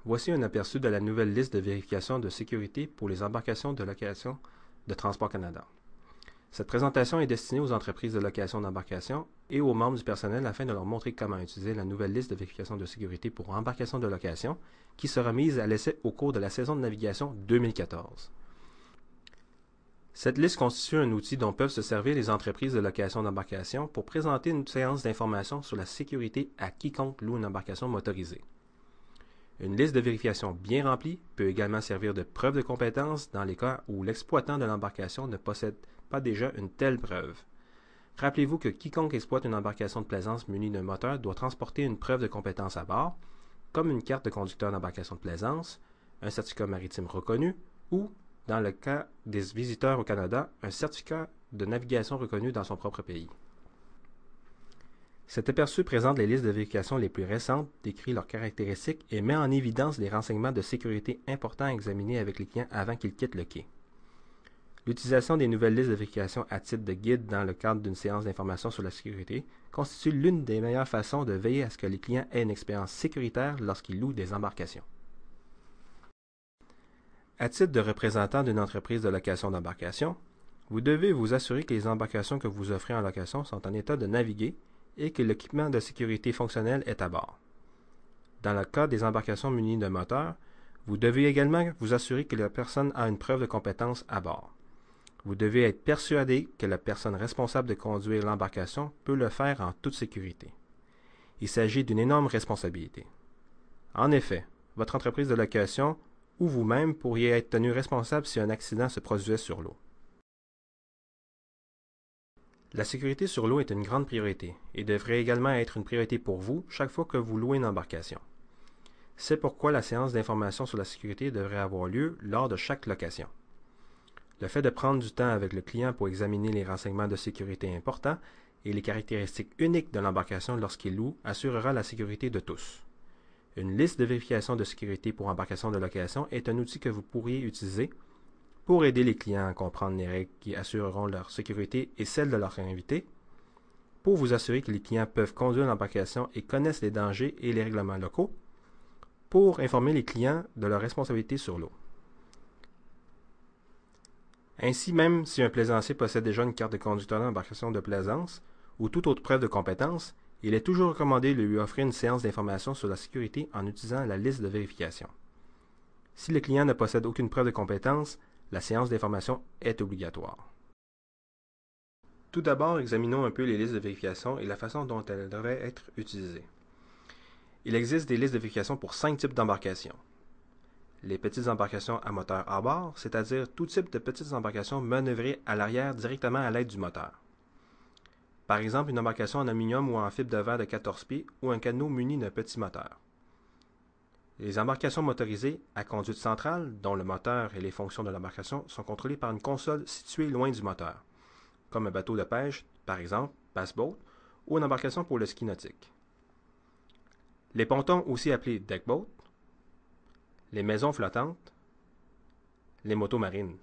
Voici un aperçu de la nouvelle liste de vérification de sécurité pour les embarcations de location de Transport Canada. Cette présentation est destinée aux entreprises de location d'embarcations et aux membres du personnel afin de leur montrer comment utiliser la nouvelle liste de vérification de sécurité pour embarcations de location qui sera mise à l'essai au cours de la saison de navigation 2014. Cette liste constitue un outil dont peuvent se servir les entreprises de location d'embarcations pour présenter une séance d'information sur la sécurité à quiconque loue une embarcation motorisée. Une liste de vérification bien remplie peut également servir de preuve de compétence dans les cas où l'exploitant de l'embarcation ne possède pas déjà une telle preuve. Rappelez-vous que quiconque exploite une embarcation de plaisance munie d'un moteur doit transporter une preuve de compétence à bord, comme une carte de conducteur d'embarcation de plaisance, un certificat maritime reconnu ou, dans le cas des visiteurs au Canada, un certificat de navigation reconnu dans son propre pays. Cet aperçu présente les listes de vérification les plus récentes, décrit leurs caractéristiques et met en évidence les renseignements de sécurité importants à examiner avec les clients avant qu'ils quittent le quai. L'utilisation des nouvelles listes de vérification à titre de guide dans le cadre d'une séance d'information sur la sécurité constitue l'une des meilleures façons de veiller à ce que les clients aient une expérience sécuritaire lorsqu'ils louent des embarcations. À titre de représentant d'une entreprise de location d'embarcation, vous devez vous assurer que les embarcations que vous offrez en location sont en état de naviguer et que l'équipement de sécurité fonctionnel est à bord. Dans le cas des embarcations munies de moteurs, vous devez également vous assurer que la personne a une preuve de compétence à bord. Vous devez être persuadé que la personne responsable de conduire l'embarcation peut le faire en toute sécurité. Il s'agit d'une énorme responsabilité. En effet, votre entreprise de location ou vous-même pourriez être tenu responsable si un accident se produisait sur l'eau. La sécurité sur l'eau est une grande priorité et devrait également être une priorité pour vous chaque fois que vous louez une embarcation. C'est pourquoi la séance d'information sur la sécurité devrait avoir lieu lors de chaque location. Le fait de prendre du temps avec le client pour examiner les renseignements de sécurité importants et les caractéristiques uniques de l'embarcation lorsqu'il loue assurera la sécurité de tous. Une liste de vérification de sécurité pour embarcation de location est un outil que vous pourriez utiliser pour aider les clients à comprendre les règles qui assureront leur sécurité et celle de leurs invités, pour vous assurer que les clients peuvent conduire l'embarcation et connaissent les dangers et les règlements locaux, pour informer les clients de leurs responsabilités sur l'eau. Ainsi, même si un plaisancier possède déjà une carte de conducteur d'embarcation de plaisance ou toute autre preuve de compétence, il est toujours recommandé de lui offrir une séance d'information sur la sécurité en utilisant la liste de vérification. Si le client ne possède aucune preuve de compétence, la séance d'information est obligatoire. Tout d'abord, examinons un peu les listes de vérification et la façon dont elles devraient être utilisées. Il existe des listes de vérification pour 5 types d'embarcations. Les petites embarcations à moteur à bord, c'est-à-dire tout type de petites embarcations manœuvrées à l'arrière directement à l'aide du moteur. Par exemple, une embarcation en aluminium ou en fibre de verre de 14 pieds ou un canot muni d'un petit moteur. Les embarcations motorisées à conduite centrale, dont le moteur et les fonctions de l'embarcation sont contrôlées par une console située loin du moteur, comme un bateau de pêche, par exemple, bass boat, ou une embarcation pour le ski nautique. Les pontons, aussi appelés deckboat, les maisons flottantes, les motos marines.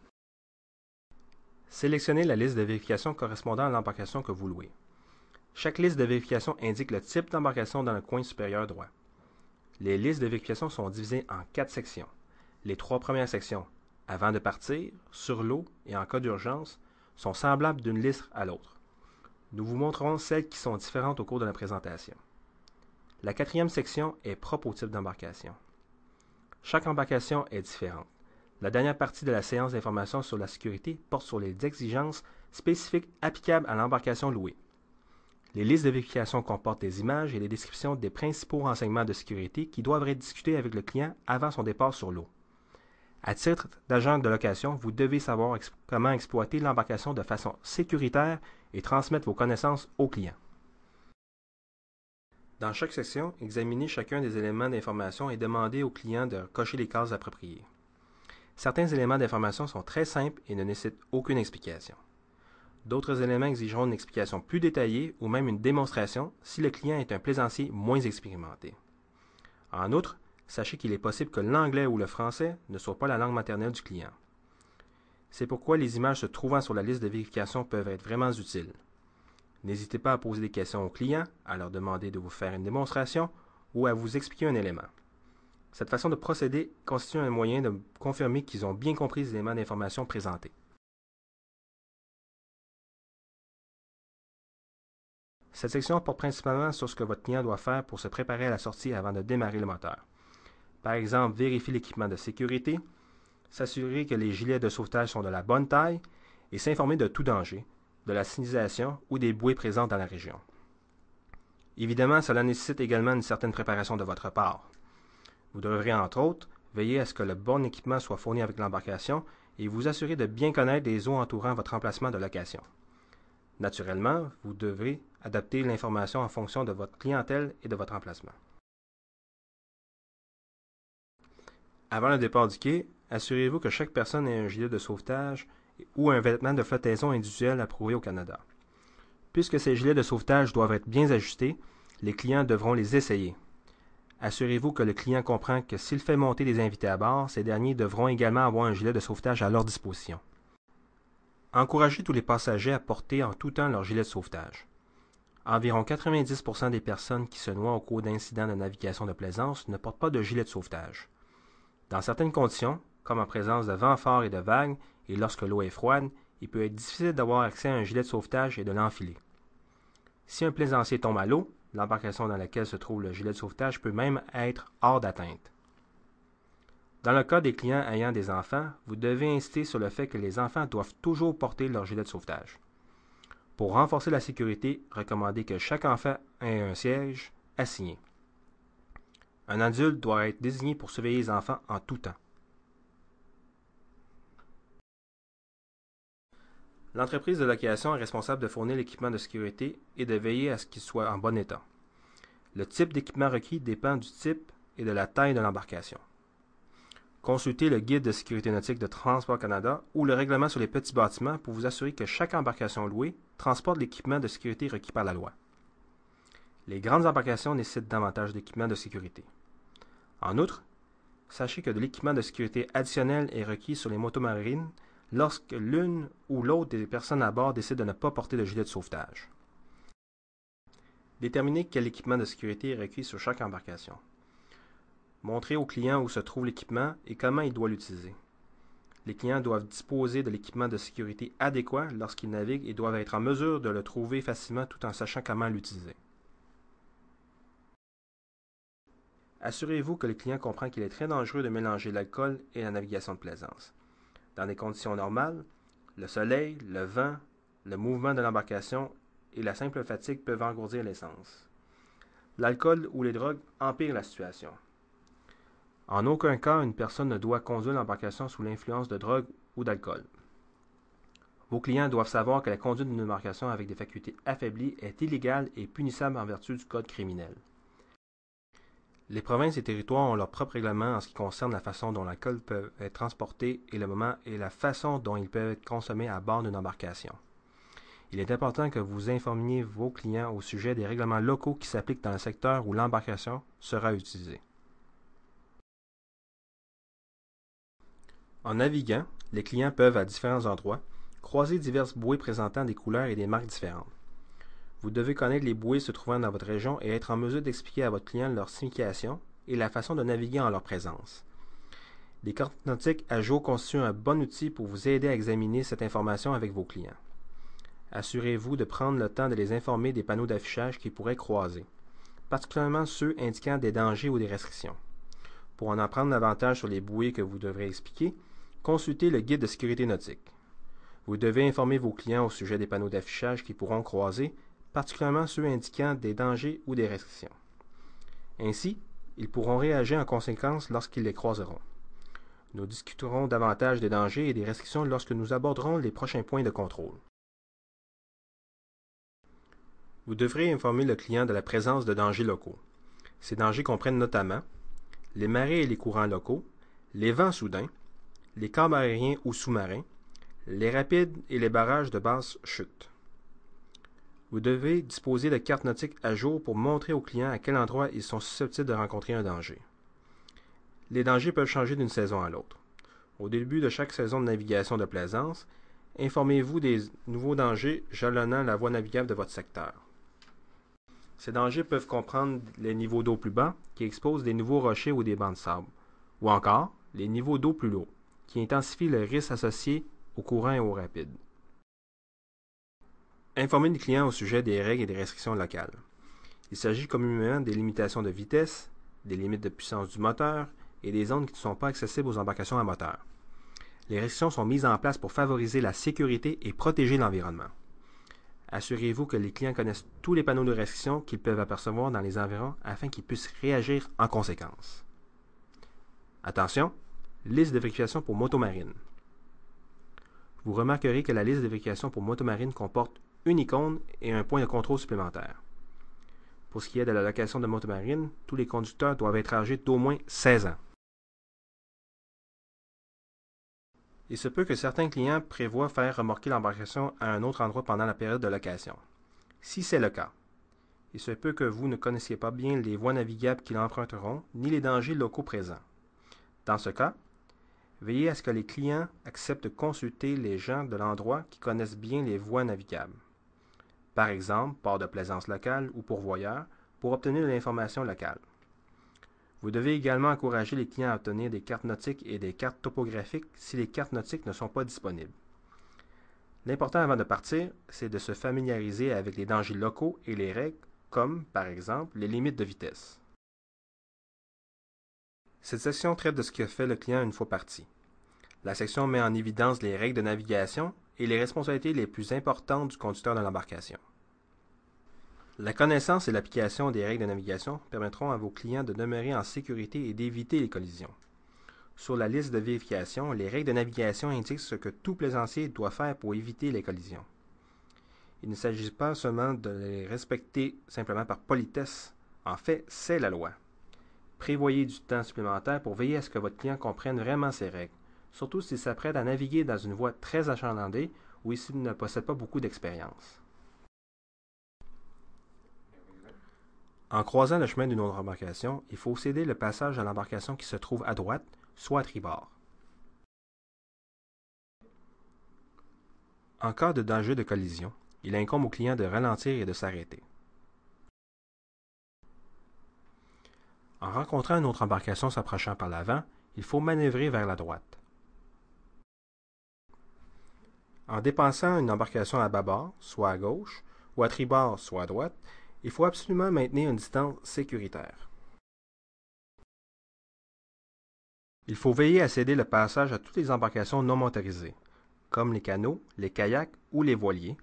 Sélectionnez la liste de vérification correspondant à l'embarcation que vous louez. Chaque liste de vérification indique le type d'embarcation dans le coin supérieur droit. Les listes de vérification sont divisées en 4 sections. Les 3 premières sections, avant de partir, sur l'eau et en cas d'urgence, sont semblables d'une liste à l'autre. Nous vous montrerons celles qui sont différentes au cours de la présentation. La 4e section est propre au type d'embarcation. Chaque embarcation est différente. La dernière partie de la séance d'information sur la sécurité porte sur les exigences spécifiques applicables à l'embarcation louée. Les listes de vérification comportent des images et des descriptions des principaux renseignements de sécurité qui doivent être discutés avec le client avant son départ sur l'eau. À titre d'agent de location, vous devez savoir comment exploiter l'embarcation de façon sécuritaire et transmettre vos connaissances au client. Dans chaque section, examinez chacun des éléments d'information et demandez au client de cocher les cases appropriées. Certains éléments d'information sont très simples et ne nécessitent aucune explication. D'autres éléments exigeront une explication plus détaillée ou même une démonstration si le client est un plaisancier moins expérimenté. En outre, sachez qu'il est possible que l'anglais ou le français ne soit pas la langue maternelle du client. C'est pourquoi les images se trouvant sur la liste de vérification peuvent être vraiment utiles. N'hésitez pas à poser des questions aux clients, à leur demander de vous faire une démonstration ou à vous expliquer un élément. Cette façon de procéder constitue un moyen de confirmer qu'ils ont bien compris les éléments d'information présentés. Cette section porte principalement sur ce que votre client doit faire pour se préparer à la sortie avant de démarrer le moteur. Par exemple, vérifier l'équipement de sécurité, s'assurer que les gilets de sauvetage sont de la bonne taille et s'informer de tout danger, de la signalisation ou des bouées présentes dans la région. Évidemment, cela nécessite également une certaine préparation de votre part. Vous devrez, entre autres, veiller à ce que le bon équipement soit fourni avec l'embarcation et vous assurer de bien connaître les eaux entourant votre emplacement de location. Naturellement, vous devrez adapter l'information en fonction de votre clientèle et de votre emplacement. Avant le départ du quai, assurez-vous que chaque personne ait un gilet de sauvetage ou un vêtement de flottaison individuel approuvé au Canada. Puisque ces gilets de sauvetage doivent être bien ajustés, les clients devront les essayer. Assurez-vous que le client comprend que s'il fait monter des invités à bord, ces derniers devront également avoir un gilet de sauvetage à leur disposition. Encouragez tous les passagers à porter en tout temps leur gilet de sauvetage. Environ 90% des personnes qui se noient au cours d'incidents de navigation de plaisance ne portent pas de gilet de sauvetage. Dans certaines conditions, comme en présence de vents forts et de vagues, et lorsque l'eau est froide, il peut être difficile d'avoir accès à un gilet de sauvetage et de l'enfiler. Si un plaisancier tombe à l'eau, l'embarcation dans laquelle se trouve le gilet de sauvetage peut même être hors d'atteinte. Dans le cas des clients ayant des enfants, vous devez insister sur le fait que les enfants doivent toujours porter leur gilet de sauvetage. Pour renforcer la sécurité, recommandez que chaque enfant ait un siège assigné. Un adulte doit être désigné pour surveiller les enfants en tout temps. L'entreprise de location est responsable de fournir l'équipement de sécurité et de veiller à ce qu'il soit en bon état. Le type d'équipement requis dépend du type et de la taille de l'embarcation. Consultez le guide de sécurité nautique de Transport Canada ou le règlement sur les petits bâtiments pour vous assurer que chaque embarcation louée transporte l'équipement de sécurité requis par la loi. Les grandes embarcations nécessitent davantage d'équipement de sécurité. En outre, sachez que de l'équipement de sécurité additionnel est requis sur les motomarines lorsque l'une ou l'autre des personnes à bord décide de ne pas porter de gilet de sauvetage. Déterminez quel équipement de sécurité est requis sur chaque embarcation. Montrez au client où se trouve l'équipement et comment il doit l'utiliser. Les clients doivent disposer de l'équipement de sécurité adéquat lorsqu'ils naviguent et doivent être en mesure de le trouver facilement tout en sachant comment l'utiliser. Assurez-vous que le client comprend qu'il est très dangereux de mélanger l'alcool et la navigation de plaisance. Dans des conditions normales, le soleil, le vent, le mouvement de l'embarcation et la simple fatigue peuvent engourdir l'essence. L'alcool ou les drogues empirent la situation. En aucun cas, une personne ne doit conduire l'embarcation sous l'influence de drogue ou d'alcool. Vos clients doivent savoir que la conduite d'une embarcation avec des facultés affaiblies est illégale et punissable en vertu du code criminel. Les provinces et territoires ont leur propre règlement en ce qui concerne la façon dont l'alcool peut être transporté et le moment et la façon dont il peut être consommé à bord d'une embarcation. Il est important que vous informiez vos clients au sujet des règlements locaux qui s'appliquent dans le secteur où l'embarcation sera utilisée. En naviguant, les clients peuvent, à différents endroits, croiser diverses bouées présentant des couleurs et des marques différentes. Vous devez connaître les bouées se trouvant dans votre région et être en mesure d'expliquer à votre client leur signification et la façon de naviguer en leur présence. Les cartes nautiques à jour constituent un bon outil pour vous aider à examiner cette information avec vos clients. Assurez-vous de prendre le temps de les informer des panneaux d'affichage qui pourraient croiser, particulièrement ceux indiquant des dangers ou des restrictions. Pour en apprendre davantage sur les bouées que vous devrez expliquer, consultez le guide de sécurité nautique. Vous devez informer vos clients au sujet des panneaux d'affichage qui pourront croiser, particulièrement ceux indiquant des dangers ou des restrictions. Ainsi, ils pourront réagir en conséquence lorsqu'ils les croiseront. Nous discuterons davantage des dangers et des restrictions lorsque nous aborderons les prochains points de contrôle. Vous devrez informer le client de la présence de dangers locaux. Ces dangers comprennent notamment les marées et les courants locaux, les vents soudains, les câbles aériens ou sous-marins, les rapides et les barrages de basse chute. Vous devez disposer de cartes nautiques à jour pour montrer aux clients à quel endroit ils sont susceptibles de rencontrer un danger. Les dangers peuvent changer d'une saison à l'autre. Au début de chaque saison de navigation de plaisance, informez-vous des nouveaux dangers jalonnant la voie navigable de votre secteur. Ces dangers peuvent comprendre les niveaux d'eau plus bas, qui exposent des nouveaux rochers ou des bancs de sable, ou encore les niveaux d'eau plus lourds, qui intensifient le risque associé aux courants et aux rapides. Informer les clients au sujet des règles et des restrictions locales. Il s'agit communément des limitations de vitesse, des limites de puissance du moteur et des zones qui ne sont pas accessibles aux embarcations à moteur. Les restrictions sont mises en place pour favoriser la sécurité et protéger l'environnement. Assurez-vous que les clients connaissent tous les panneaux de restriction qu'ils peuvent apercevoir dans les environs afin qu'ils puissent réagir en conséquence. Attention, liste de vérification pour motomarine. Vous remarquerez que la liste de vérification pour motomarine comporte une icône et un point de contrôle supplémentaire. Pour ce qui est de la location de motomarine, tous les conducteurs doivent être âgés d'au moins 16 ans. Il se peut que certains clients prévoient faire remorquer l'embarcation à un autre endroit pendant la période de location. Si c'est le cas, il se peut que vous ne connaissiez pas bien les voies navigables qu'ils emprunteront, ni les dangers locaux présents. Dans ce cas, veillez à ce que les clients acceptent de consulter les gens de l'endroit qui connaissent bien les voies navigables. Par exemple, port de plaisance local ou pourvoyeur, pour obtenir de l'information locale. Vous devez également encourager les clients à obtenir des cartes nautiques et des cartes topographiques si les cartes nautiques ne sont pas disponibles. L'important avant de partir, c'est de se familiariser avec les dangers locaux et les règles, comme, par exemple, les limites de vitesse. Cette section traite de ce que fait le client une fois parti. La section met en évidence les règles de navigation et les responsabilités les plus importantes du conducteur de l'embarcation. La connaissance et l'application des règles de navigation permettront à vos clients de demeurer en sécurité et d'éviter les collisions. Sur la liste de vérification, les règles de navigation indiquent ce que tout plaisancier doit faire pour éviter les collisions. Il ne s'agit pas seulement de les respecter simplement par politesse. En fait, c'est la loi. Prévoyez du temps supplémentaire pour veiller à ce que votre client comprenne vraiment ces règles, surtout s'il s'apprête à naviguer dans une voie très achalandée ou s'il ne possède pas beaucoup d'expérience. En croisant le chemin d'une autre embarcation, il faut céder le passage à l'embarcation qui se trouve à droite, soit à tribord. En cas de danger de collision, il incombe au client de ralentir et de s'arrêter. En rencontrant une autre embarcation s'approchant par l'avant, il faut manœuvrer vers la droite. En dépassant une embarcation à bâbord, soit à gauche, ou à tribord, soit à droite, il faut absolument maintenir une distance sécuritaire. Il faut veiller à céder le passage à toutes les embarcations non motorisées, comme les canots, les kayaks ou les voiliers,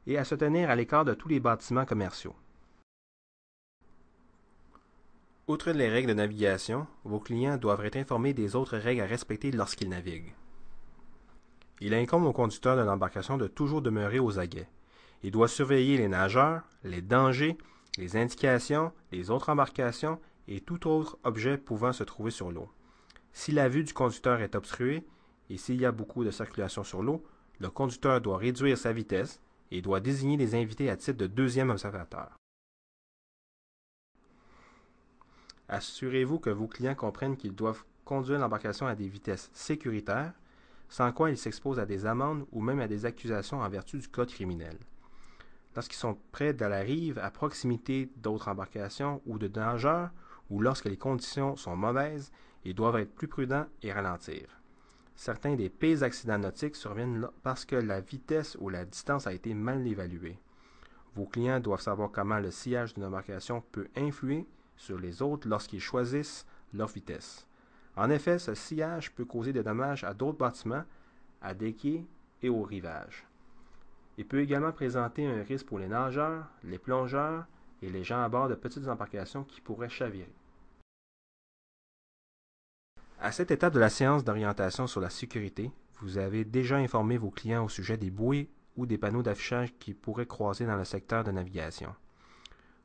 et à se tenir à l'écart de tous les bâtiments commerciaux. Outre les règles de navigation, vos clients doivent être informés des autres règles à respecter lorsqu'ils naviguent. Il incombe au conducteur de l'embarcation de toujours demeurer aux aguets. Il doit surveiller les nageurs, les dangers, les indications, les autres embarcations et tout autre objet pouvant se trouver sur l'eau. Si la vue du conducteur est obstruée et s'il y a beaucoup de circulation sur l'eau, le conducteur doit réduire sa vitesse et doit désigner des invités à titre de deuxième observateur. Assurez-vous que vos clients comprennent qu'ils doivent conduire l'embarcation à des vitesses sécuritaires, sans quoi ils s'exposent à des amendes ou même à des accusations en vertu du code criminel. Lorsqu'ils sont près de la rive, à proximité d'autres embarcations ou de nageurs, ou lorsque les conditions sont mauvaises, ils doivent être plus prudents et ralentir. Certains des pires accidents nautiques surviennent parce que la vitesse ou la distance a été mal évaluée. Vos clients doivent savoir comment le sillage d'une embarcation peut influer sur les autres lorsqu'ils choisissent leur vitesse. En effet, ce sillage peut causer des dommages à d'autres bâtiments, à des quais et au rivage. Il peut également présenter un risque pour les nageurs, les plongeurs et les gens à bord de petites embarcations qui pourraient chavirer. À cette étape de la séance d'orientation sur la sécurité, vous avez déjà informé vos clients au sujet des buoys ou des panneaux d'affichage qui pourraient croiser dans le secteur de navigation.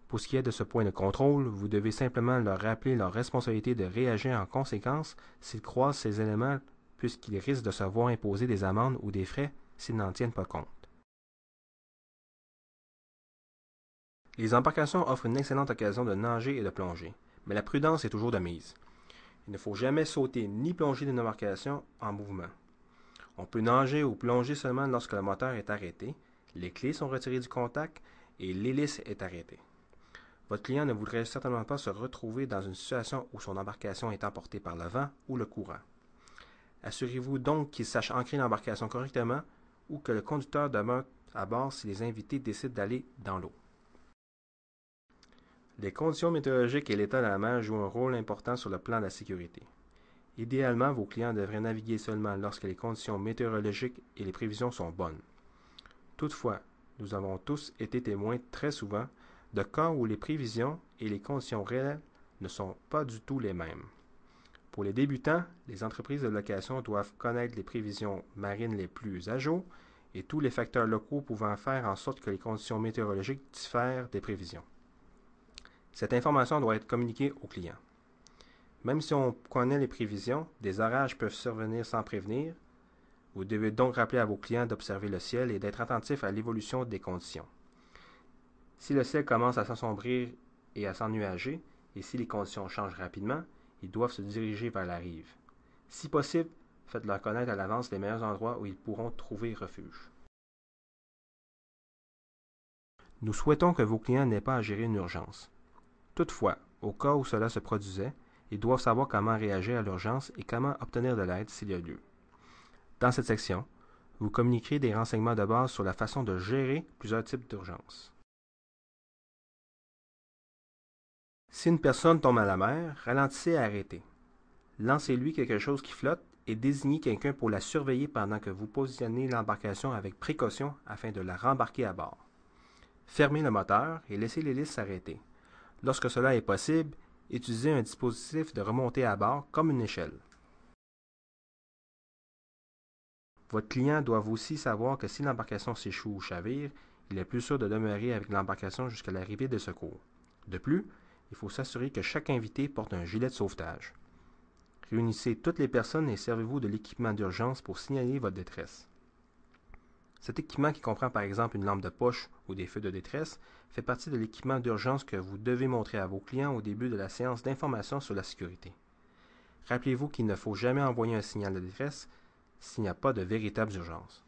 Pour ce qui est de ce point de contrôle, vous devez simplement leur rappeler leur responsabilité de réagir en conséquence s'ils croisent ces éléments puisqu'ils risquent de se voir imposer des amendes ou des frais s'ils n'en tiennent pas compte. Les embarcations offrent une excellente occasion de nager et de plonger, mais la prudence est toujours de mise. Il ne faut jamais sauter ni plonger d'une embarcation en mouvement. On peut nager ou plonger seulement lorsque le moteur est arrêté, les clés sont retirées du contact et l'hélice est arrêtée. Votre client ne voudrait certainement pas se retrouver dans une situation où son embarcation est emportée par le vent ou le courant. Assurez-vous donc qu'il sache ancrer l'embarcation correctement ou que le conducteur demeure à bord si les invités décident d'aller dans l'eau. Les conditions météorologiques et l'état de la mer jouent un rôle important sur le plan de la sécurité. Idéalement, vos clients devraient naviguer seulement lorsque les conditions météorologiques et les prévisions sont bonnes. Toutefois, nous avons tous été témoins très souvent de cas où les prévisions et les conditions réelles ne sont pas du tout les mêmes. Pour les débutants, les entreprises de location doivent connaître les prévisions marines les plus à jour et tous les facteurs locaux pouvant faire en sorte que les conditions météorologiques diffèrent des prévisions. Cette information doit être communiquée aux clients. Même si on connaît les prévisions, des orages peuvent survenir sans prévenir. Vous devez donc rappeler à vos clients d'observer le ciel et d'être attentifs à l'évolution des conditions. Si le ciel commence à s'assombrir et à s'ennuager, et si les conditions changent rapidement, ils doivent se diriger vers la rive. Si possible, faites-leur connaître à l'avance les meilleurs endroits où ils pourront trouver refuge. Nous souhaitons que vos clients n'aient pas à gérer une urgence. Toutefois, au cas où cela se produisait, ils doivent savoir comment réagir à l'urgence et comment obtenir de l'aide s'il y a lieu. Dans cette section, vous communiquerez des renseignements de base sur la façon de gérer plusieurs types d'urgences. Si une personne tombe à la mer, ralentissez et arrêtez. Lancez-lui quelque chose qui flotte et désignez quelqu'un pour la surveiller pendant que vous positionnez l'embarcation avec précaution afin de la rembarquer à bord. Fermez le moteur et laissez l'hélice s'arrêter. Lorsque cela est possible, utilisez un dispositif de remontée à bord comme une échelle. Votre client doit aussi savoir que si l'embarcation s'échoue ou chavire, il est plus sûr de demeurer avec l'embarcation jusqu'à l'arrivée des secours. De plus, il faut s'assurer que chaque invité porte un gilet de sauvetage. Réunissez toutes les personnes et servez-vous de l'équipement d'urgence pour signaler votre détresse. Cet équipement, qui comprend par exemple une lampe de poche ou des feux de détresse, fait partie de l'équipement d'urgence que vous devez montrer à vos clients au début de la séance d'information sur la sécurité. Rappelez-vous qu'il ne faut jamais envoyer un signal de détresse s'il n'y a pas de véritable urgence.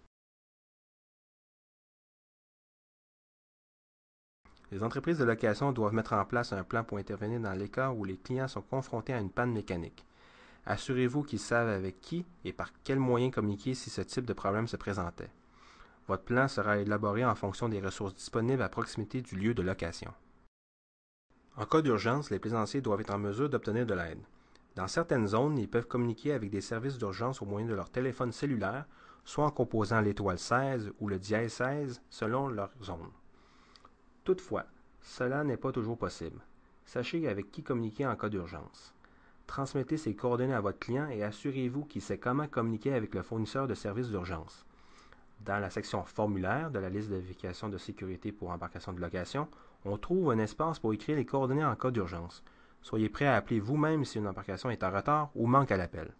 Les entreprises de location doivent mettre en place un plan pour intervenir dans les cas où les clients sont confrontés à une panne mécanique. Assurez-vous qu'ils savent avec qui et par quels moyens communiquer si ce type de problème se présentait. Votre plan sera élaboré en fonction des ressources disponibles à proximité du lieu de location. En cas d'urgence, les plaisanciers doivent être en mesure d'obtenir de l'aide. Dans certaines zones, ils peuvent communiquer avec des services d'urgence au moyen de leur téléphone cellulaire, soit en composant l'étoile 16 ou le dièse 16 selon leur zone. Toutefois, cela n'est pas toujours possible. Sachez avec qui communiquer en cas d'urgence. Transmettez ces coordonnées à votre client et assurez-vous qu'il sait comment communiquer avec le fournisseur de services d'urgence. Dans la section formulaire de la liste de vérification de sécurité pour embarcation de location, on trouve un espace pour écrire les coordonnées en cas d'urgence. Soyez prêt à appeler vous-même si une embarcation est en retard ou manque à l'appel.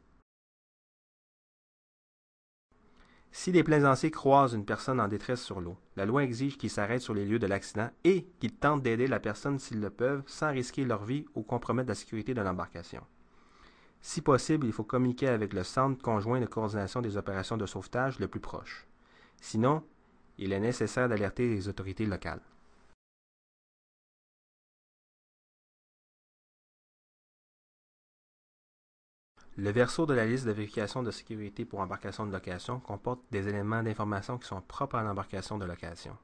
Si les plaisanciers croisent une personne en détresse sur l'eau, la loi exige qu'ils s'arrêtent sur les lieux de l'accident et qu'ils tentent d'aider la personne s'ils le peuvent sans risquer leur vie ou compromettre la sécurité de l'embarcation. Si possible, il faut communiquer avec le Centre conjoint de coordination des opérations de sauvetage le plus proche. Sinon, il est nécessaire d'alerter les autorités locales. Le verso de la liste de vérification de sécurité pour embarcation de location comporte des éléments d'information qui sont propres à l'embarcation de location.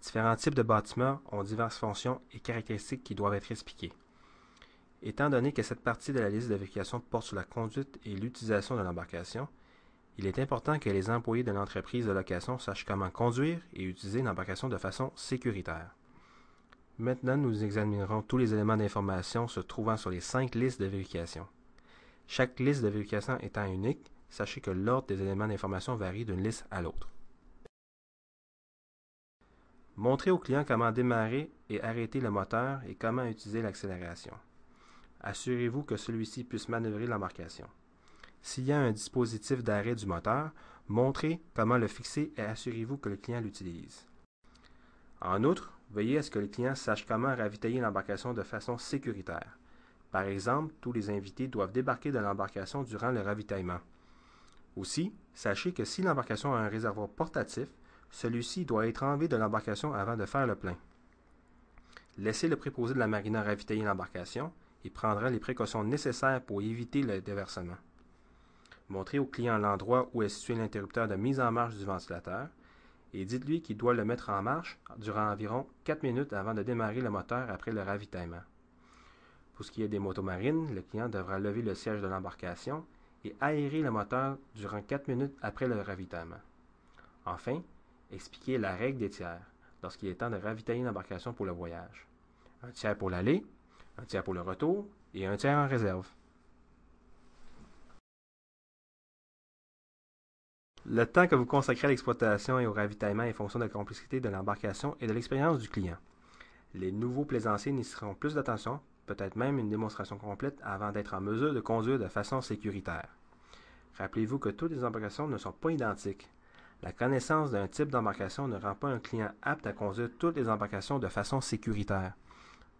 Différents types de bâtiments ont diverses fonctions et caractéristiques qui doivent être expliquées. Étant donné que cette partie de la liste de vérification porte sur la conduite et l'utilisation de l'embarcation, il est important que les employés de l'entreprise de location sachent comment conduire et utiliser l'embarcation de façon sécuritaire. Maintenant, nous examinerons tous les éléments d'information se trouvant sur les 5 listes de vérification. Chaque liste de vérification étant unique, sachez que l'ordre des éléments d'information varie d'une liste à l'autre. Montrez au client comment démarrer et arrêter le moteur et comment utiliser l'accélération. Assurez-vous que celui-ci puisse manœuvrer l'embarcation. S'il y a un dispositif d'arrêt du moteur, montrez comment le fixer et assurez-vous que le client l'utilise. En outre, veillez à ce que le client sache comment ravitailler l'embarcation de façon sécuritaire. Par exemple, tous les invités doivent débarquer de l'embarcation durant le ravitaillement. Aussi, sachez que si l'embarcation a un réservoir portatif, celui-ci doit être enlevé de l'embarcation avant de faire le plein. Laissez le préposé de la marina ravitailler l'embarcation et prendra les précautions nécessaires pour éviter le déversement. Montrez au client l'endroit où est situé l'interrupteur de mise en marche du ventilateur et dites-lui qu'il doit le mettre en marche durant environ 4 minutes avant de démarrer le moteur après le ravitaillement. Pour ce qui est des motomarines, le client devra lever le siège de l'embarcation et aérer le moteur durant 4 minutes après le ravitaillement. Enfin, expliquez la règle des tiers lorsqu'il est temps de ravitailler l'embarcation pour le voyage. Un tiers pour l'aller, un tiers pour le retour et un tiers en réserve. Le temps que vous consacrez à l'exploitation et au ravitaillement est fonction de la complexité de l'embarcation et de l'expérience du client. Les nouveaux plaisanciers nécessiteront plus d'attention, peut-être même une démonstration complète avant d'être en mesure de conduire de façon sécuritaire. Rappelez-vous que toutes les embarcations ne sont pas identiques. La connaissance d'un type d'embarcation ne rend pas un client apte à conduire toutes les embarcations de façon sécuritaire.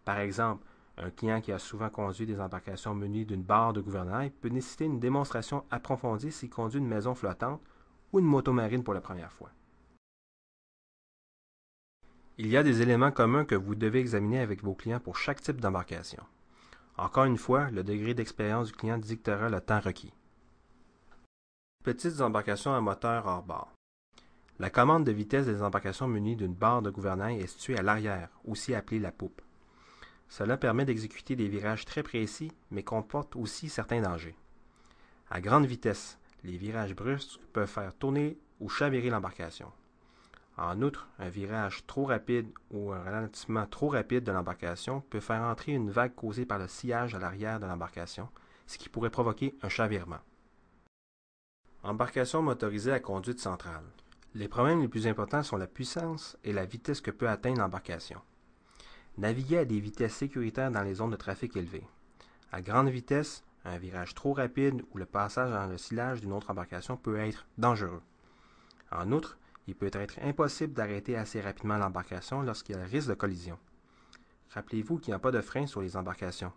Par exemple, un client qui a souvent conduit des embarcations munies d'une barre de gouvernail peut nécessiter une démonstration approfondie s'il conduit une maison flottante ou une motomarine pour la première fois. Il y a des éléments communs que vous devez examiner avec vos clients pour chaque type d'embarcation. Encore une fois, le degré d'expérience du client dictera le temps requis. Petites embarcations à moteur hors bord. La commande de vitesse des embarcations munies d'une barre de gouvernail est située à l'arrière, aussi appelée la poupe. Cela permet d'exécuter des virages très précis, mais comporte aussi certains dangers. À grande vitesse, les virages brusques peuvent faire tourner ou chavirer l'embarcation. En outre, un virage trop rapide ou un ralentissement trop rapide de l'embarcation peut faire entrer une vague causée par le sillage à l'arrière de l'embarcation, ce qui pourrait provoquer un chavirement. Embarcation motorisée à conduite centrale. Les problèmes les plus importants sont la puissance et la vitesse que peut atteindre l'embarcation. Naviguer à des vitesses sécuritaires dans les zones de trafic élevées. À grande vitesse, un virage trop rapide ou le passage dans le sillage d'une autre embarcation peut être dangereux. En outre, il peut être impossible d'arrêter assez rapidement l'embarcation lorsqu'il y a risque de collision. Rappelez-vous qu'il n'y a pas de frein sur les embarcations.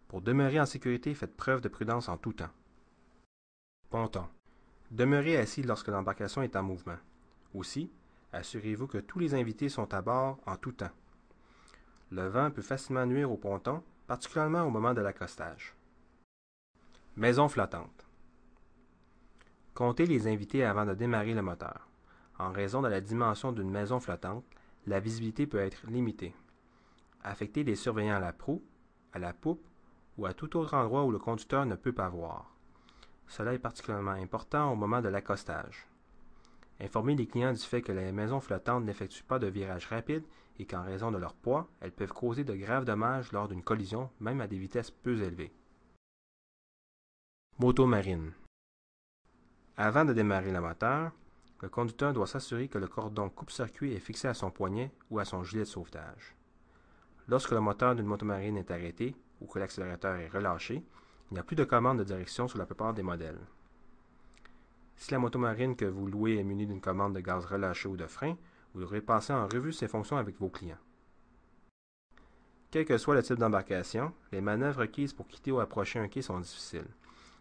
Pour demeurer en sécurité, faites preuve de prudence en tout temps. Ponton. Demeurez assis lorsque l'embarcation est en mouvement. Aussi, assurez-vous que tous les invités sont à bord en tout temps. Le vent peut facilement nuire au ponton, particulièrement au moment de l'accostage. Maison flottante. Comptez les invités avant de démarrer le moteur. En raison de la dimension d'une maison flottante, la visibilité peut être limitée. Affectez des surveillants à la proue, à la poupe ou à tout autre endroit où le conducteur ne peut pas voir. Cela est particulièrement important au moment de l'accostage. Informez les clients du fait que les maisons flottantes n'effectuent pas de virages rapides et qu'en raison de leur poids, elles peuvent causer de graves dommages lors d'une collision, même à des vitesses peu élevées. Motomarine. Avant de démarrer le moteur, le conducteur doit s'assurer que le cordon coupe-circuit est fixé à son poignet ou à son gilet de sauvetage. Lorsque le moteur d'une motomarine est arrêté ou que l'accélérateur est relâché, il n'y a plus de commande de direction sur la plupart des modèles. Si la motomarine que vous louez est munie d'une commande de gaz relâché ou de frein, vous devrez passer en revue ces fonctions avec vos clients. Quel que soit le type d'embarcation, les manœuvres requises pour quitter ou approcher un quai sont difficiles,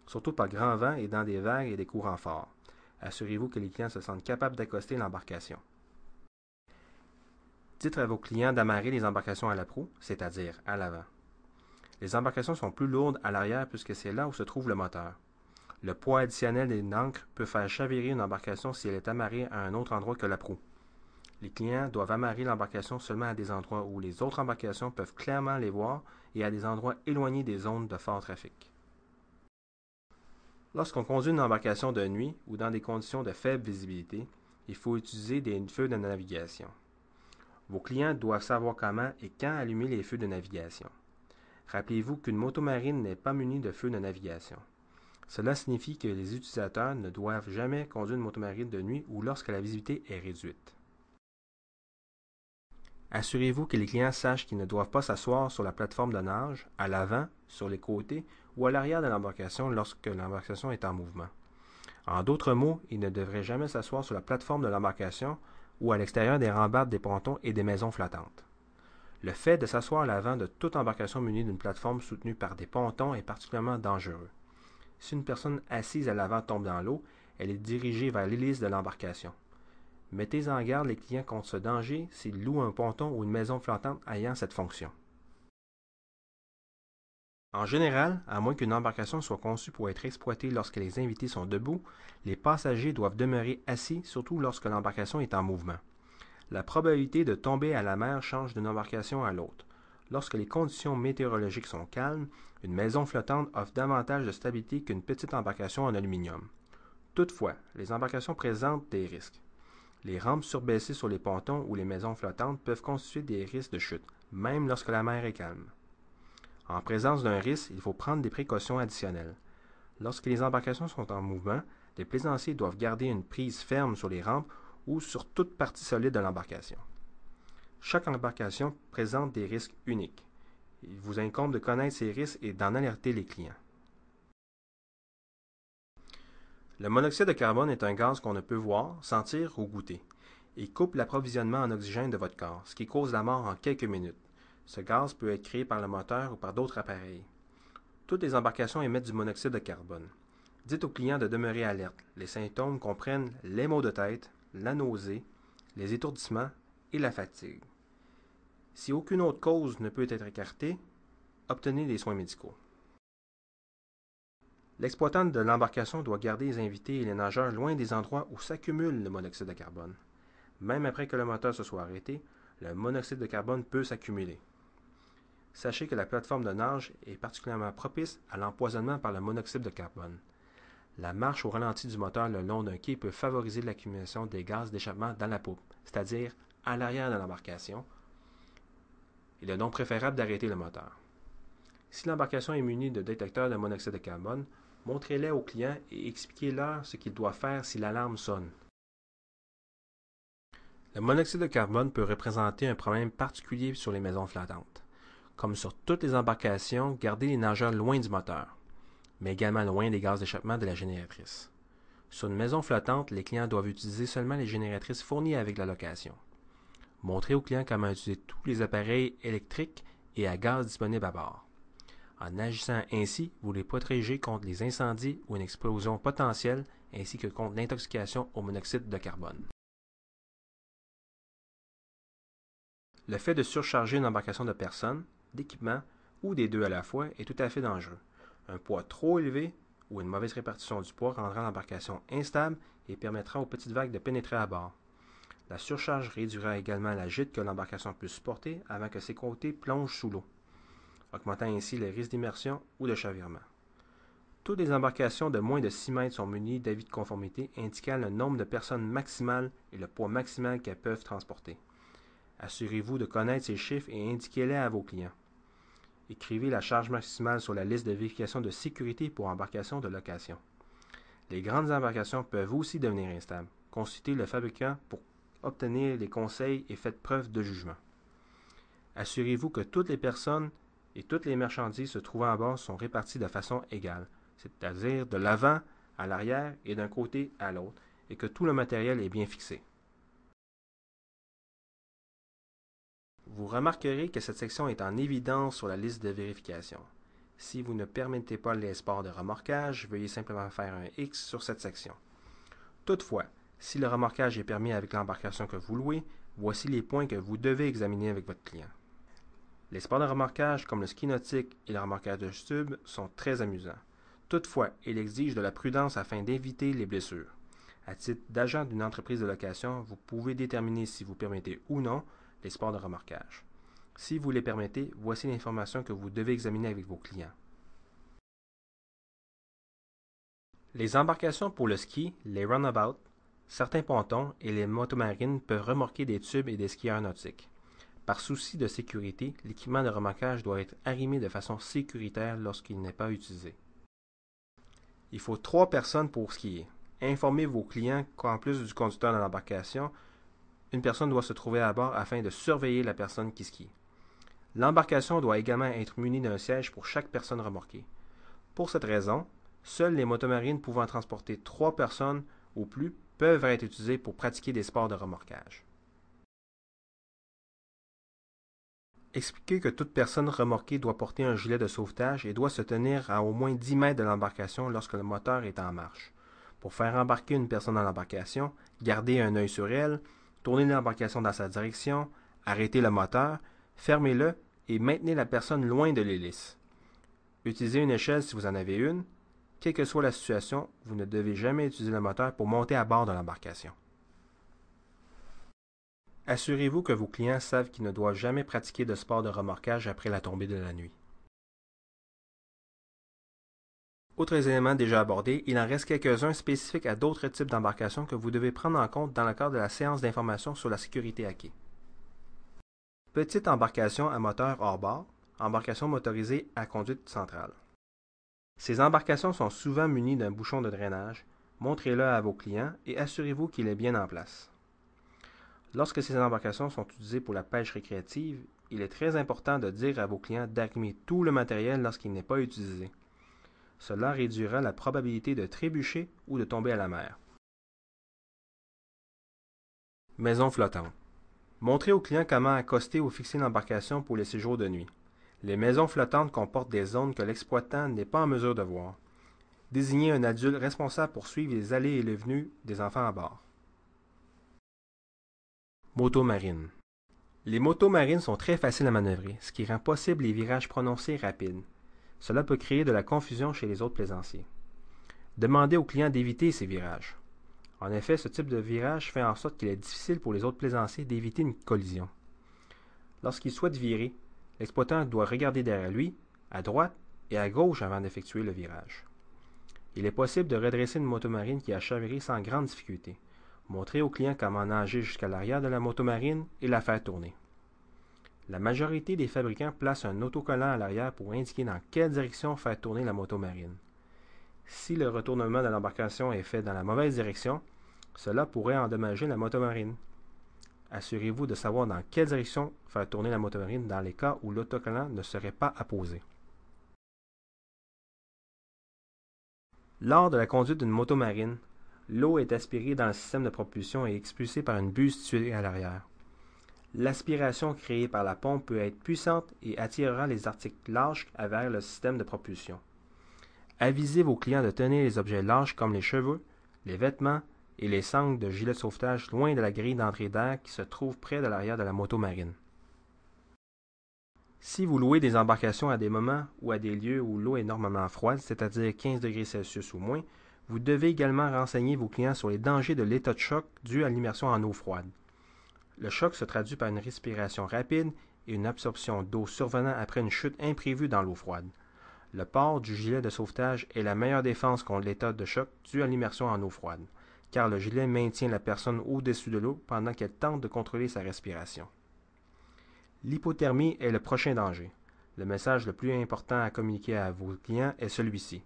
surtout par grand vent et dans des vagues et des courants forts. Assurez-vous que les clients se sentent capables d'accoster l'embarcation. Dites à vos clients d'amarrer les embarcations à la proue, c'est-à-dire à l'avant. Les embarcations sont plus lourdes à l'arrière puisque c'est là où se trouve le moteur. Le poids additionnel d'une ancre peut faire chavirer une embarcation si elle est amarrée à un autre endroit que la proue. Les clients doivent amarrer l'embarcation seulement à des endroits où les autres embarcations peuvent clairement les voir et à des endroits éloignés des zones de fort trafic. Lorsqu'on conduit une embarcation de nuit ou dans des conditions de faible visibilité, il faut utiliser des feux de navigation. Vos clients doivent savoir comment et quand allumer les feux de navigation. Rappelez-vous qu'une motomarine n'est pas munie de feux de navigation. Cela signifie que les utilisateurs ne doivent jamais conduire une motomarine de nuit ou lorsque la visibilité est réduite. Assurez-vous que les clients sachent qu'ils ne doivent pas s'asseoir sur la plateforme de nage, à l'avant, sur les côtés ou à l'arrière de l'embarcation lorsque l'embarcation est en mouvement. En d'autres mots, ils ne devraient jamais s'asseoir sur la plateforme de l'embarcation ou à l'extérieur des rambardes des pontons et des maisons flottantes. Le fait de s'asseoir à l'avant de toute embarcation munie d'une plateforme soutenue par des pontons est particulièrement dangereux. Si une personne assise à l'avant tombe dans l'eau, elle est dirigée vers l'hélice de l'embarcation. Mettez en garde les clients contre ce danger s'ils louent un ponton ou une maison flottante ayant cette fonction. En général, à moins qu'une embarcation soit conçue pour être exploitée lorsque les invités sont debout, les passagers doivent demeurer assis, surtout lorsque l'embarcation est en mouvement. La probabilité de tomber à la mer change d'une embarcation à l'autre. Lorsque les conditions météorologiques sont calmes, une maison flottante offre davantage de stabilité qu'une petite embarcation en aluminium. Toutefois, les embarcations présentent des risques. Les rampes surbaissées sur les pontons ou les maisons flottantes peuvent constituer des risques de chute, même lorsque la mer est calme. En présence d'un risque, il faut prendre des précautions additionnelles. Lorsque les embarcations sont en mouvement, les plaisanciers doivent garder une prise ferme sur les rampes ou sur toute partie solide de l'embarcation. Chaque embarcation présente des risques uniques. Il vous incombe de connaître ces risques et d'en alerter les clients. Le monoxyde de carbone est un gaz qu'on ne peut voir, sentir ou goûter. Il coupe l'approvisionnement en oxygène de votre corps, ce qui cause la mort en quelques minutes. Ce gaz peut être créé par le moteur ou par d'autres appareils. Toutes les embarcations émettent du monoxyde de carbone. Dites aux clients de demeurer alerte. Les symptômes comprennent les maux de tête, la nausée, les étourdissements et la fatigue. Si aucune autre cause ne peut être écartée, obtenez des soins médicaux. L'exploitant de l'embarcation doit garder les invités et les nageurs loin des endroits où s'accumule le monoxyde de carbone. Même après que le moteur se soit arrêté, le monoxyde de carbone peut s'accumuler. Sachez que la plateforme de nage est particulièrement propice à l'empoisonnement par le monoxyde de carbone. La marche au ralenti du moteur le long d'un quai peut favoriser l'accumulation des gaz d'échappement dans la poupe, c'est-à-dire à l'arrière de l'embarcation. Il est donc préférable d'arrêter le moteur. Si l'embarcation est munie de détecteurs de monoxyde de carbone, montrez-les aux clients et expliquez-leur ce qu'ils doivent faire si l'alarme sonne. Le monoxyde de carbone peut représenter un problème particulier sur les maisons flottantes. Comme sur toutes les embarcations, gardez les nageurs loin du moteur, mais également loin des gaz d'échappement de la génératrice. Sur une maison flottante, les clients doivent utiliser seulement les génératrices fournies avec la location. Montrez aux clients comment utiliser tous les appareils électriques et à gaz disponibles à bord. En agissant ainsi, vous les protégez contre les incendies ou une explosion potentielle, ainsi que contre l'intoxication au monoxyde de carbone. Le fait de surcharger une embarcation de personnes, d'équipements ou des deux à la fois est tout à fait dangereux. Un poids trop élevé ou une mauvaise répartition du poids rendra l'embarcation instable et permettra aux petites vagues de pénétrer à bord. La surcharge réduira également la gîte que l'embarcation peut supporter avant que ses côtés plongent sous l'eau, augmentant ainsi les risques d'immersion ou de chavirement. Toutes les embarcations de moins de 6 mètres sont munies d'avis de conformité indiquant le nombre de personnes maximales et le poids maximal qu'elles peuvent transporter. Assurez-vous de connaître ces chiffres et indiquez-les à vos clients. Écrivez la charge maximale sur la liste de vérification de sécurité pour embarcations de location. Les grandes embarcations peuvent aussi devenir instables. Consultez le fabricant pour obtenir les conseils et faites preuve de jugement. Assurez-vous que toutes les personnes et toutes les marchandises se trouvant à bord sont réparties de façon égale, c'est-à-dire de l'avant à l'arrière et d'un côté à l'autre, et que tout le matériel est bien fixé. Vous remarquerez que cette section est en évidence sur la liste de vérification. Si vous ne permettez pas les sports de remorquage, veuillez simplement faire un X sur cette section. Toutefois, si le remorquage est permis avec l'embarcation que vous louez, voici les points que vous devez examiner avec votre client. Les sports de remorquage comme le ski nautique et le remorquage de tube sont très amusants. Toutefois, il exige de la prudence afin d'éviter les blessures. À titre d'agent d'une entreprise de location, vous pouvez déterminer si vous permettez ou non les sports de remorquage. Si vous les permettez, voici l'information que vous devez examiner avec vos clients. Les embarcations pour le ski, les runabouts, certains pontons et les motomarines peuvent remorquer des tubes et des skieurs nautiques. Par souci de sécurité, l'équipement de remorquage doit être arrimé de façon sécuritaire lorsqu'il n'est pas utilisé. Il faut 3 personnes pour skier. Informez vos clients qu'en plus du conducteur de l'embarcation, une personne doit se trouver à bord afin de surveiller la personne qui skie. L'embarcation doit également être munie d'un siège pour chaque personne remorquée. Pour cette raison, seules les motomarines pouvant transporter 3 personnes ou plus peuvent être utilisées pour pratiquer des sports de remorquage. Expliquez que toute personne remorquée doit porter un gilet de sauvetage et doit se tenir à au moins 10 mètres de l'embarcation lorsque le moteur est en marche. pour faire embarquer une personne dans l'embarcation, garder un œil sur elle, tourner l'embarcation dans sa direction, arrêter le moteur, fermez-le et maintenez la personne loin de l'hélice. Utilisez une échelle si vous en avez une. Quelle que soit la situation, vous ne devez jamais utiliser le moteur pour monter à bord de l'embarcation. Assurez-vous que vos clients savent qu'ils ne doivent jamais pratiquer de sport de remorquage après la tombée de la nuit. Autres éléments déjà abordés, il en reste quelques-uns spécifiques à d'autres types d'embarcations que vous devez prendre en compte dans le cadre de la séance d'information sur la sécurité à quai. Petite embarcation à moteur hors bord, embarcation motorisée à conduite centrale. Ces embarcations sont souvent munies d'un bouchon de drainage. Montrez-le à vos clients et assurez-vous qu'il est bien en place. Lorsque ces embarcations sont utilisées pour la pêche récréative, il est très important de dire à vos clients d'arrimer tout le matériel lorsqu'il n'est pas utilisé. Cela réduira la probabilité de trébucher ou de tomber à la mer. Maison flottante. Montrez aux clients comment accoster ou fixer l'embarcation pour les séjours de nuit. Les maisons flottantes comportent des zones que l'exploitant n'est pas en mesure de voir. Désignez un adulte responsable pour suivre les allées et les venues des enfants à bord. Moto marine. Les motos marines sont très faciles à manœuvrer, ce qui rend possible les virages prononcés rapides. Cela peut créer de la confusion chez les autres plaisanciers. Demandez aux clients d'éviter ces virages. En effet, ce type de virage fait en sorte qu'il est difficile pour les autres plaisanciers d'éviter une collision. Lorsqu'il souhaite virer, l'exploitant doit regarder derrière lui, à droite et à gauche avant d'effectuer le virage. Il est possible de redresser une motomarine qui a chaviré sans grande difficulté. Montrez au client comment nager jusqu'à l'arrière de la motomarine et la faire tourner. La majorité des fabricants placent un autocollant à l'arrière pour indiquer dans quelle direction faire tourner la motomarine. Si le retournement de l'embarcation est fait dans la mauvaise direction, cela pourrait endommager la motomarine. Assurez-vous de savoir dans quelle direction faire tourner la motomarine dans les cas où l'autocollant ne serait pas apposé. Lors de la conduite d'une motomarine, l'eau est aspirée dans le système de propulsion et expulsée par une buse située à l'arrière. L'aspiration créée par la pompe peut être puissante et attirera les articles lâches vers le système de propulsion. Avisez vos clients de tenir les objets lâches comme les cheveux, les vêtements et les sangles de gilet de sauvetage loin de la grille d'entrée d'air qui se trouve près de l'arrière de la motomarine. Si vous louez des embarcations à des moments ou à des lieux où l'eau est normalement froide, c'est-à-dire 15 degrés Celsius ou moins, vous devez également renseigner vos clients sur les dangers de l'état de choc dû à l'immersion en eau froide. Le choc se traduit par une respiration rapide et une absorption d'eau survenant après une chute imprévue dans l'eau froide. Le port du gilet de sauvetage est la meilleure défense contre l'état de choc dû à l'immersion en eau froide, car le gilet maintient la personne au-dessus de l'eau pendant qu'elle tente de contrôler sa respiration. L'hypothermie est le prochain danger. Le message le plus important à communiquer à vos clients est celui-ci.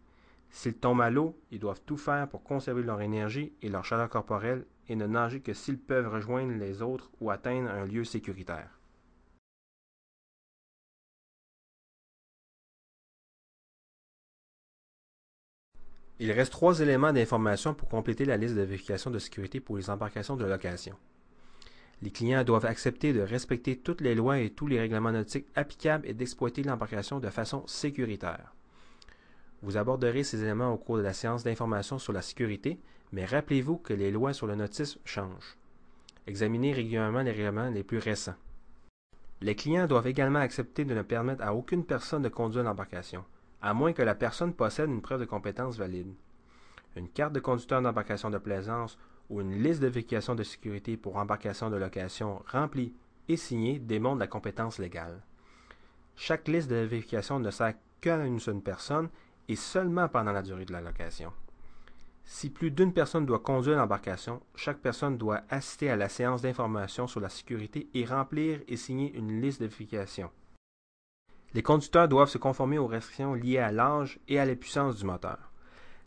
S'ils tombent à l'eau, ils doivent tout faire pour conserver leur énergie et leur chaleur corporelle et ne nager que s'ils peuvent rejoindre les autres ou atteindre un lieu sécuritaire. Il reste 3 éléments d'information pour compléter la liste de vérification de sécurité pour les embarcations de location. Les clients doivent accepter de respecter toutes les lois et tous les règlements nautiques applicables et d'exploiter l'embarcation de façon sécuritaire. Vous aborderez ces éléments au cours de la séance d'information sur la sécurité, mais rappelez-vous que les lois sur le nautisme changent. Examinez régulièrement les règlements les plus récents. Les clients doivent également accepter de ne permettre à aucune personne de conduire l'embarcation, à moins que la personne possède une preuve de compétence valide. Une carte de conducteur d'embarcation de plaisance ou une liste de vérification de sécurité pour embarcation de location remplie et signée démontre la compétence légale. Chaque liste de vérification ne sert qu'à une seule personne et seulement pendant la durée de la location. Si plus d'une personne doit conduire l'embarcation, chaque personne doit assister à la séance d'information sur la sécurité et remplir et signer une liste de vérification. Les conducteurs doivent se conformer aux restrictions liées à l'âge et à la puissance du moteur.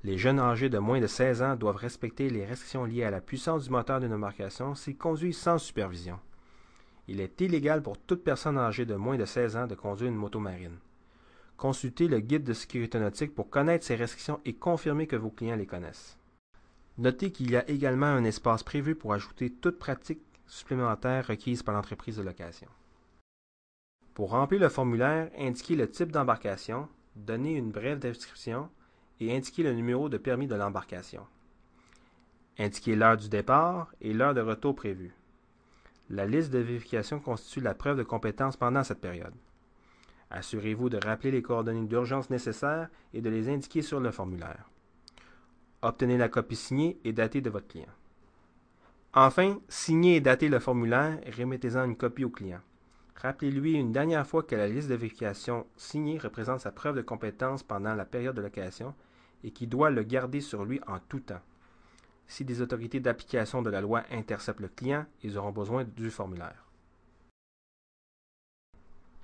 Les jeunes âgés de moins de 16 ans doivent respecter les restrictions liées à la puissance du moteur d'une embarcation s'ils conduisent sans supervision. Il est illégal pour toute personne âgée de moins de 16 ans de conduire une motomarine. Consultez le guide de sécurité nautique pour connaître ces restrictions et confirmer que vos clients les connaissent. Notez qu'il y a également un espace prévu pour ajouter toute pratique supplémentaire requise par l'entreprise de location. Pour remplir le formulaire, indiquez le type d'embarcation, donnez une brève description et indiquez le numéro de permis de l'embarcation. Indiquez l'heure du départ et l'heure de retour prévue. La liste de vérification constitue la preuve de compétence pendant cette période. Assurez-vous de rappeler les coordonnées d'urgence nécessaires et de les indiquer sur le formulaire. Obtenez la copie signée et datée de votre client. Enfin, signez et datez le formulaire et remettez-en une copie au client. Rappelez-lui une dernière fois que la liste de vérification signée représente sa preuve de compétence pendant la période de location et qu'il doit le garder sur lui en tout temps. Si des autorités d'application de la loi interceptent le client, ils auront besoin du formulaire.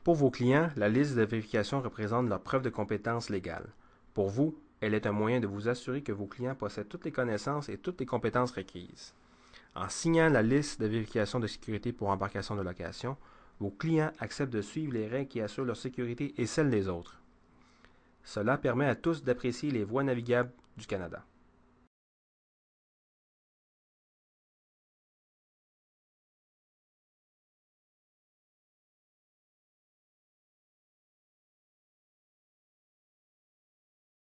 Pour vos clients, la liste de vérification représente leur preuve de compétence légale. Pour vous, elle est un moyen de vous assurer que vos clients possèdent toutes les connaissances et toutes les compétences requises. En signant la liste de vérification de sécurité pour embarcation de location, vos clients acceptent de suivre les règles qui assurent leur sécurité et celle des autres. Cela permet à tous d'apprécier les voies navigables du Canada.